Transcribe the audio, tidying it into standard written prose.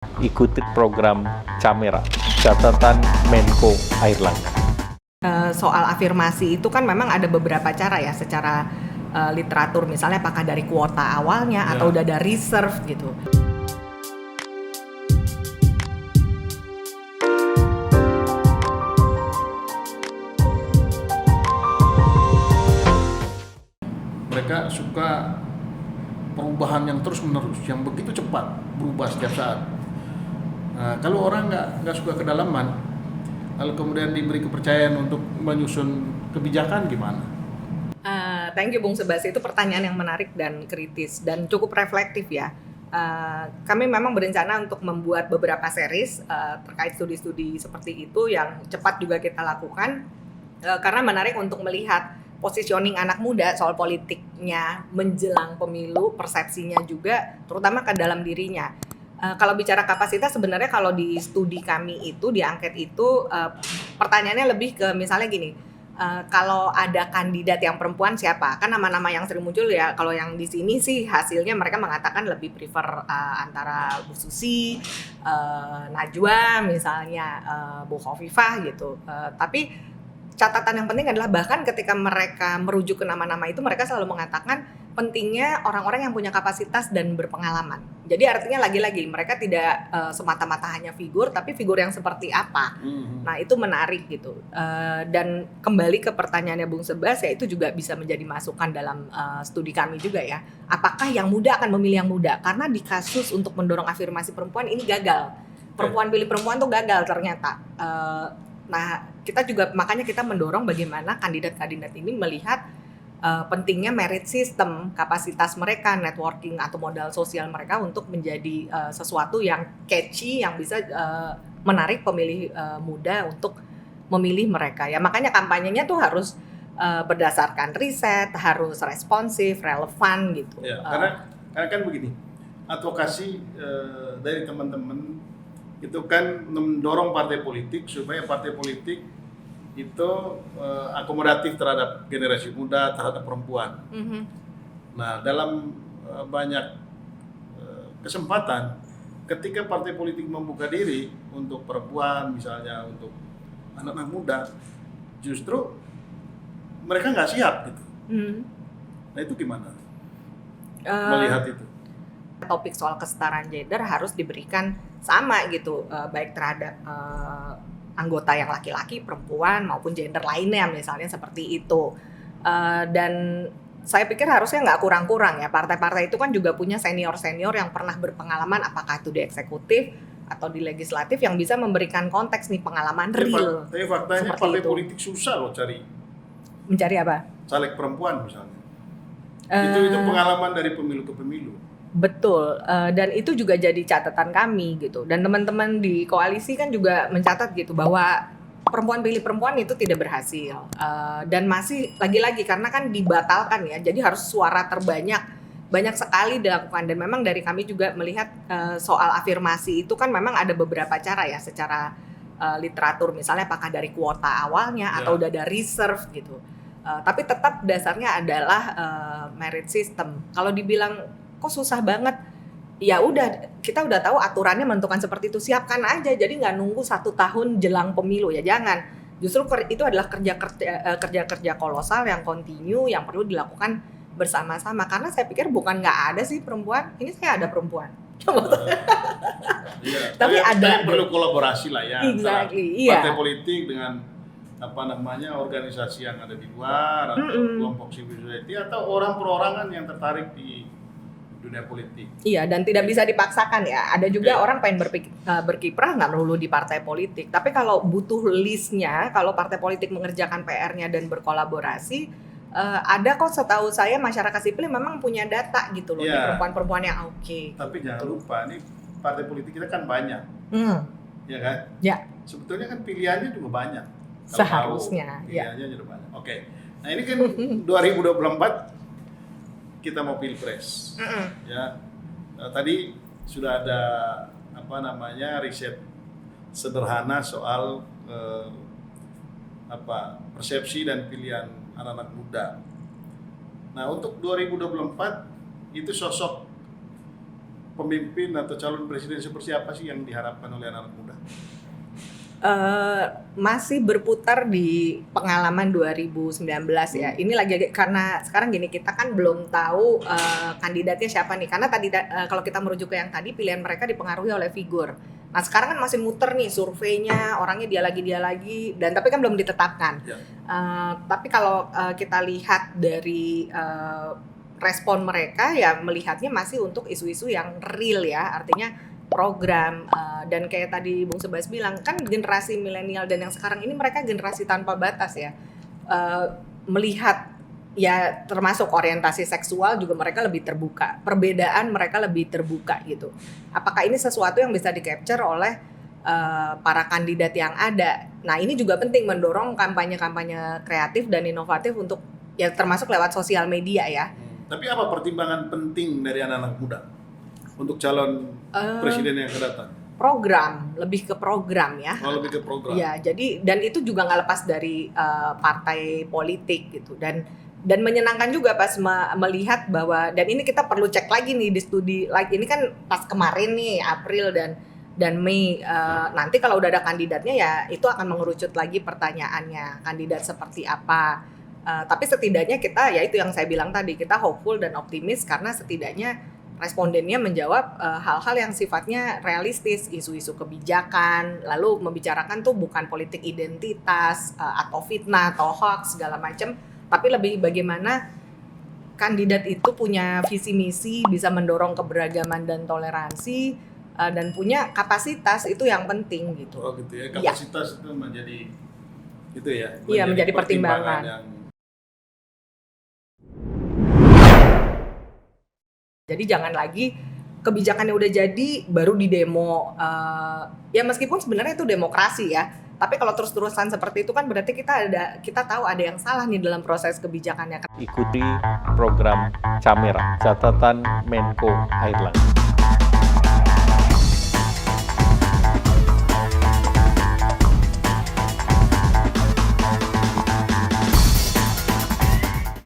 ikuti program Camera, catatan Menko Airlangga. Soal afirmasi itu kan memang ada beberapa cara ya secara literatur, misalnya apakah dari kuota awalnya atau udah ada reserve gitu. Mereka suka perubahan yang terus menerus, yang begitu cepat berubah setiap saat. Nah, kalau orang nggak suka kedalaman, lalu kemudian diberi kepercayaan untuk menyusun kebijakan gimana? Thank you Bung Sebas, itu pertanyaan yang menarik dan kritis dan cukup reflektif ya. Kami memang berencana untuk membuat beberapa series terkait studi-studi seperti itu yang cepat juga kita lakukan karena menarik untuk melihat positioning anak muda soal politiknya menjelang pemilu, persepsinya juga terutama ke dalam dirinya. Kalau bicara kapasitas, sebenarnya kalau di studi kami itu, di angket itu pertanyaannya lebih ke misalnya gini, kalau ada kandidat yang perempuan siapa? Kan nama-nama yang sering muncul ya, kalau yang di sini sih hasilnya mereka mengatakan lebih prefer antara Bu Susi, Najwa misalnya, Bu Khofifah gitu. Tapi catatan yang penting adalah bahkan ketika mereka merujuk ke nama-nama itu, mereka selalu mengatakan pentingnya orang-orang yang punya kapasitas dan berpengalaman. Jadi artinya lagi-lagi mereka tidak semata-mata hanya figur, tapi figur yang seperti apa. Nah itu menarik gitu. Dan kembali ke pertanyaannya Bung Sebas, ya itu juga bisa menjadi masukan dalam studi kami juga ya. Apakah yang muda akan memilih yang muda? Karena di kasus untuk mendorong afirmasi perempuan ini gagal. Perempuan pilih perempuan tuh gagal ternyata. Nah, kita juga makanya kita mendorong bagaimana kandidat-kandidat ini melihat pentingnya merit system, kapasitas mereka, networking atau modal sosial mereka untuk menjadi sesuatu yang catchy, yang bisa menarik pemilih muda untuk memilih mereka. Ya makanya kampanyenya tuh harus berdasarkan riset, harus responsif, relevan gitu. Ya, karena kan begini, advokasi dari teman-teman itu kan mendorong partai politik supaya partai politik itu akomodatif terhadap generasi muda, terhadap perempuan. Nah, dalam banyak kesempatan, ketika partai politik membuka diri untuk perempuan, misalnya untuk anak-anak muda, justru mereka nggak siap gitu. Nah, itu gimana melihat itu? Topik soal kesetaraan gender harus diberikan sama gitu, baik terhadap anggota yang laki-laki, perempuan maupun gender lainnya misalnya seperti itu. Dan saya pikir harusnya nggak kurang-kurang ya, partai-partai itu kan juga punya senior-senior yang pernah berpengalaman, apakah itu di eksekutif atau di legislatif, yang bisa memberikan konteks nih pengalaman real. Tapi faktanya partai politik susah loh mencari apa? caleg perempuan misalnya. Itu pengalaman dari pemilu ke pemilu. Betul, dan itu juga jadi catatan kami gitu. Dan teman-teman di koalisi kan juga mencatat gitu bahwa perempuan pilih perempuan itu tidak berhasil. Dan masih lagi-lagi karena kan dibatalkan ya, jadi harus suara terbanyak, banyak sekali dilakukan. Dan memang dari kami juga melihat soal afirmasi itu kan memang ada beberapa cara ya secara literatur, misalnya apakah dari kuota awalnya atau udah ada reserve gitu. Tapi tetap dasarnya adalah merit system. Kalau dibilang kok susah banget, ya udah, kita udah tahu aturannya menentukan seperti itu, siapkan aja. Jadi nggak nunggu 1 tahun jelang pemilu ya, jangan. Justru itu adalah kerja-kerja kolosal yang continue, yang perlu dilakukan bersama-sama. Karena saya pikir bukan nggak ada sih perempuan, ini saya ada perempuan. Iya, Tapi ada perlu kolaborasi lah ya, exactly, antara partai politik dengan organisasi yang ada di luar atau kelompok civil society atau orang perorangan yang tertarik di dunia politik. Iya, dan tidak bisa dipaksakan ya. Ada juga orang pengen berkiprah nggak melulu di partai politik. Tapi kalau butuh listnya, kalau partai politik mengerjakan PR-nya dan berkolaborasi, ada kok setahu saya masyarakat sipil memang punya data gitu loh, di perempuan-perempuan yang oke. Tapi jangan lupa, nih partai politik kita kan banyak, ya kan? Ya. Sebetulnya kan pilihannya juga banyak. Seharusnya. Pilihannya juga banyak. Oke. Nah ini kan 2024 kita mau pilpres, ya. Tadi sudah ada riset sederhana soal persepsi dan pilihan anak-anak muda. Nah untuk 2024 itu sosok pemimpin atau calon presiden seperti apa sih yang diharapkan oleh anak muda? Masih berputar di pengalaman 2019 ya. Ini lagi karena sekarang gini, kita kan belum tahu kandidatnya siapa nih. Karena tadi kalau kita merujuk ke yang tadi, pilihan mereka dipengaruhi oleh figur. Nah sekarang kan masih muter nih surveinya, orangnya dia lagi, dan tapi kan belum ditetapkan. Ya. Tapi kalau kita lihat dari respon mereka ya melihatnya masih untuk isu-isu yang real ya, artinya program dan kayak tadi Bung Sebas bilang kan generasi milenial dan yang sekarang ini mereka generasi tanpa batas ya, melihat ya termasuk orientasi seksual juga mereka lebih terbuka, perbedaan mereka lebih terbuka gitu. Apakah ini sesuatu yang bisa di-capture oleh para kandidat yang ada? Nah ini juga penting mendorong kampanye-kampanye kreatif dan inovatif untuk ya termasuk lewat sosial media ya. Tapi apa pertimbangan penting dari anak-anak muda untuk calon presiden yang akan datang? Program, lebih ke program ya. Oh, lebih ke program. Ya, jadi dan itu juga nggak lepas dari partai politik gitu, dan menyenangkan juga pas melihat bahwa, dan ini kita perlu cek lagi nih di studi like ini kan pas kemarin nih April dan Mei, nanti kalau udah ada kandidatnya ya itu akan mengerucut lagi pertanyaannya, kandidat seperti apa. Tapi setidaknya kita, ya itu yang saya bilang tadi, kita hopeful dan optimis karena setidaknya respondennya menjawab hal-hal yang sifatnya realistis, isu-isu kebijakan, lalu membicarakan tuh bukan politik identitas atau fitnah atau hoax segala macam, tapi lebih bagaimana kandidat itu punya visi misi, bisa mendorong keberagaman dan toleransi, dan punya kapasitas, itu yang penting gitu. Oh gitu ya, kapasitas itu menjadi itu ya. Iya, menjadi pertimbangan. Yang... Jadi jangan lagi kebijakannya udah jadi baru di demo. Ya meskipun sebenarnya itu demokrasi ya, tapi kalau terus-terusan seperti itu kan berarti kita tahu ada yang salah nih dalam proses kebijakannya. Ikuti program Camera, catatan Menko Airlangga.